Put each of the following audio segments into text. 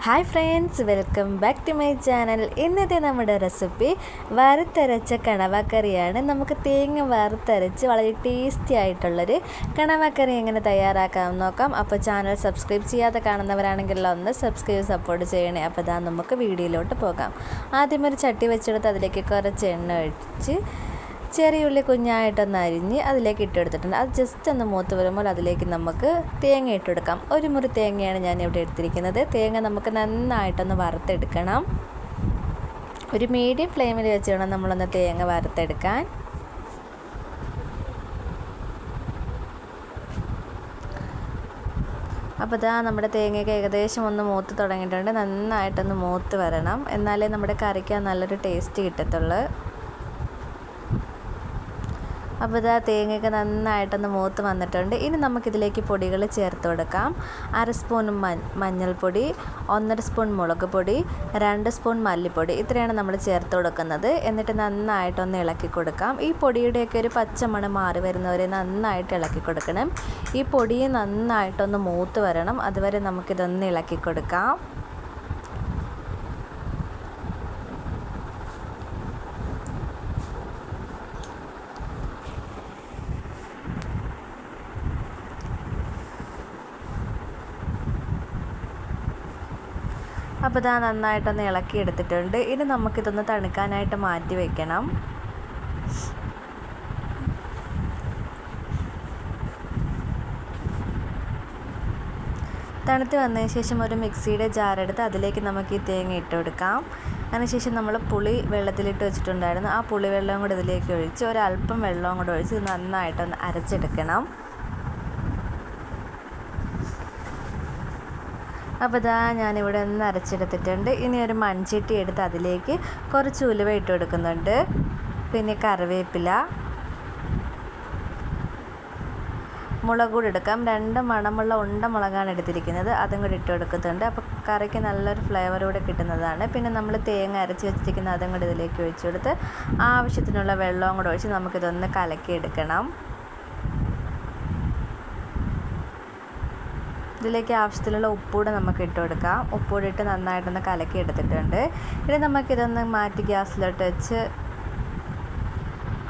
Hi friends, welcome back to my channel. ഇന്നത്തെ നമ്മുടെ recipe വറുത്തരച്ച കണവക്കറിയാണ്. നമുക്ക് തേങ്ങ വറുത്തരച്ച് വളരെ ടേസ്റ്റി ആയിട്ടുള്ളൊരു കണവക്കറി എങ്ങനെ തയ്യാറാക്കാമെന്ന് നോക്കാം. അപ്പോൾ ചാനൽ സബ്സ്ക്രൈബ് ചെയ്യാതെ കാണുന്നവരാണെങ്കിൽ ഒന്ന് സബ്സ്ക്രൈബ് സപ്പോർട്ട് ചെയ്യണേ. അപ്പോൾ ഇതാ നമുക്ക് വീഡിയോയിലോട്ട് പോകാം. ആദ്യം ഒരു ചട്ടി വെച്ചെടുത്ത് അതിലേക്ക് കുറച്ച് എണ്ണ ഒഴിച്ച് ചെറിയ ഉള്ളി കുഞ്ഞായിട്ടൊന്ന് അരിഞ്ഞ് അതിലേക്ക് ഇട്ടെടുത്തിട്ടുണ്ട്. അത് ജസ്റ്റ് ഒന്ന് മൂത്ത് വരുമ്പോൾ അതിലേക്ക് നമുക്ക് തേങ്ങ ഇട്ടെടുക്കാം. ഒരു മുറി തേങ്ങയാണ് ഞാൻ ഇവിടെ എടുത്തിരിക്കുന്നത്. തേങ്ങ നമുക്ക് നന്നായിട്ടൊന്ന് വറുത്തെടുക്കണം. ഒരു മീഡിയം ഫ്ലെയിമിൽ വെച്ച് വേണം നമ്മളൊന്ന് തേങ്ങ വറുത്തെടുക്കാൻ. അപ്പോൾ ഇതാ നമ്മുടെ തേങ്ങയൊക്കെ ഏകദേശം ഒന്ന് മൂത്ത് തുടങ്ങിയിട്ടുണ്ട്. നന്നായിട്ടൊന്ന് മൂത്ത് വരണം, എന്നാലേ നമ്മുടെ കറിക്ക് നല്ലൊരു ടേസ്റ്റ് കിട്ടത്തുള്ളൂ. അപ്പോൾ ഇതാ തേങ്ങയൊക്കെ നന്നായിട്ടൊന്ന് മൂത്ത് വന്നിട്ടുണ്ട്. ഇനി നമുക്കിതിലേക്ക് പൊടികൾ ചേർത്ത് കൊടുക്കാം. 1/2 സ്പൂൺ മഞ്ഞൾപ്പൊടി, 1.5 സ്പൂൺ മുളക് പൊടി, 2 സ്പൂൺ മല്ലിപ്പൊടി, ഇത്രയാണ് നമ്മൾ ചേർത്ത് കൊടുക്കുന്നത്. എന്നിട്ട് നന്നായിട്ടൊന്ന് ഇളക്കി കൊടുക്കാം. ഈ പൊടിയുടെയൊക്കെ ഒരു പച്ചമണം മാറി വരുന്നവരെ നന്നായിട്ട് ഇളക്കി കൊടുക്കണം. ഈ പൊടി നന്നായിട്ടൊന്ന് മൂത്ത് വരണം, അതുവരെ നമുക്കിതൊന്ന് ഇളക്കി കൊടുക്കാം. അപ്പോൾ ഇതാ നന്നായിട്ടൊന്ന് ഇളക്കി എടുത്തിട്ടുണ്ട്. ഇനി നമുക്കിതൊന്ന് തണുക്കാനായിട്ട് മാറ്റി വയ്ക്കണം. തണുത്ത് വന്നതിന് ശേഷം ഒരു മിക്സിയുടെ ജാറെടുത്ത് അതിലേക്ക് നമുക്ക് ഈ തേങ്ങ ഇട്ട് കൊടുക്കാം. അതിനുശേഷം നമ്മൾ പുളി വെള്ളത്തിലിട്ട് വെച്ചിട്ടുണ്ടായിരുന്നു. ആ പുളി വെള്ളവും കൂടി ഇതിലേക്ക് ഒഴിച്ച് ഒരല്പം വെള്ളവും കൂടെ ഒഴിച്ച് നന്നായിട്ടൊന്ന് അരച്ചെടുക്കണം. അപ്പോൾ ഇതാ ഞാനിവിടെ ഒന്ന് അരച്ചെടുത്തിട്ടുണ്ട്. ഇനി ഒരു മൺചട്ടി എടുത്ത് അതിലേക്ക് കുറച്ച് ഉലുവ ഇട്ട് കൊടുക്കുന്നുണ്ട്. പിന്നെ കറിവേപ്പില, മുളക് കൂടി എടുക്കാം. 2 മണമുള്ള ഉണ്ട മുളകാണ് എടുത്തിരിക്കുന്നത്, അതും കൂടി ഇട്ട് കൊടുക്കുന്നുണ്ട്. അപ്പോൾ കറിക്ക് നല്ലൊരു ഫ്ലേവർ കൂടെ കിട്ടുന്നതാണ്. പിന്നെ നമ്മൾ തേങ്ങ അരച്ച് വെച്ചിരിക്കുന്ന അതും കൂടി ഇതിലേക്ക് ഒഴിച്ചു കൊടുത്ത് ആവശ്യത്തിനുള്ള വെള്ളവും കൂടെ ഒഴിച്ച് നമുക്കിതൊന്ന് കലക്കിയെടുക്കണം. ഇതിലേക്ക് ആവശ്യത്തിലുള്ള ഉപ്പൂടെ നമുക്ക് ഇട്ട് കൊടുക്കാം. ഉപ്പൂടെ ഇട്ട് നന്നായിട്ടൊന്ന് കലക്കി എടുത്തിട്ടുണ്ട്. ഇനി നമുക്കിതൊന്ന് മാറ്റി ഗ്യാസിലോട്ട് വെച്ച്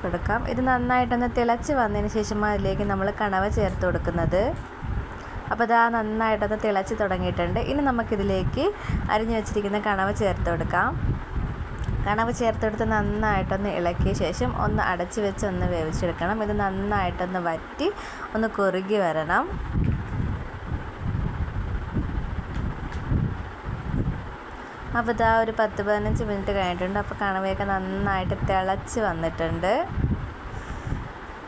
കൊടുക്കാം. ഇത് നന്നായിട്ടൊന്ന് തിളച്ച് വന്നതിന് ശേഷം അതിലേക്ക് നമ്മൾ കണവ ചേർത്ത് കൊടുക്കുന്നത്. അപ്പോൾ ഇതാ നന്നായിട്ടൊന്ന് തിളച്ച് തുടങ്ങിയിട്ടുണ്ട്. ഇനി നമുക്കിതിലേക്ക് അരിഞ്ഞു വെച്ചിരിക്കുന്ന കണവ ചേർത്ത് കൊടുക്കാം. കണവ ചേർത്തെടുത്ത് നന്നായിട്ടൊന്ന് ഇളക്കിയ ശേഷം ഒന്ന് അടച്ച് വെച്ച് ഒന്ന് വേവിച്ചെടുക്കണം. ഇത് നന്നായിട്ടൊന്ന് വറ്റി ഒന്ന് കുറുകി വരണം. അപ്പോൾ ഇതാ ഒരു 10-15 മിനിറ്റ് കഴിഞ്ഞിട്ടുണ്ട്. അപ്പോൾ കണവയൊക്കെ നന്നായിട്ട് തിളച്ച് വന്നിട്ടുണ്ട്.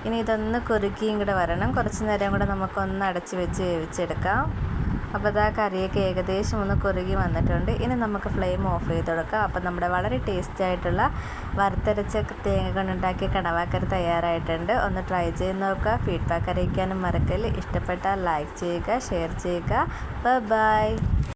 ഇനി ഇതൊന്ന് കുറുക്കിയും കൂടെ വരണം. കുറച്ച് നേരം കൂടെ നമുക്കൊന്ന് അടച്ച് വെച്ച് വേവിച്ചെടുക്കാം. അപ്പോൾ ഇതാ കറിയൊക്കെ ഏകദേശം ഒന്ന് കുറുകി വന്നിട്ടുണ്ട്. ഇനി നമുക്ക് ഫ്ലെയിം ഓഫ് ചെയ്ത് കൊടുക്കാം. അപ്പോൾ നമ്മുടെ വളരെ ടേസ്റ്റി ആയിട്ടുള്ള വറുത്തരച്ച തേങ്ങ കൊണ്ടുണ്ടാക്കിയ കണവക്കറി തയ്യാറായിട്ടുണ്ട്. ഒന്ന് ട്രൈ ചെയ്ത് നോക്കുക. ഫീഡ്ബാക്ക് അറിയിക്കാനും മറക്കല്ല്. ഇഷ്ടപ്പെട്ടാൽ ലൈക്ക് ചെയ്യുക, ഷെയർ ചെയ്യുക. ബൈ.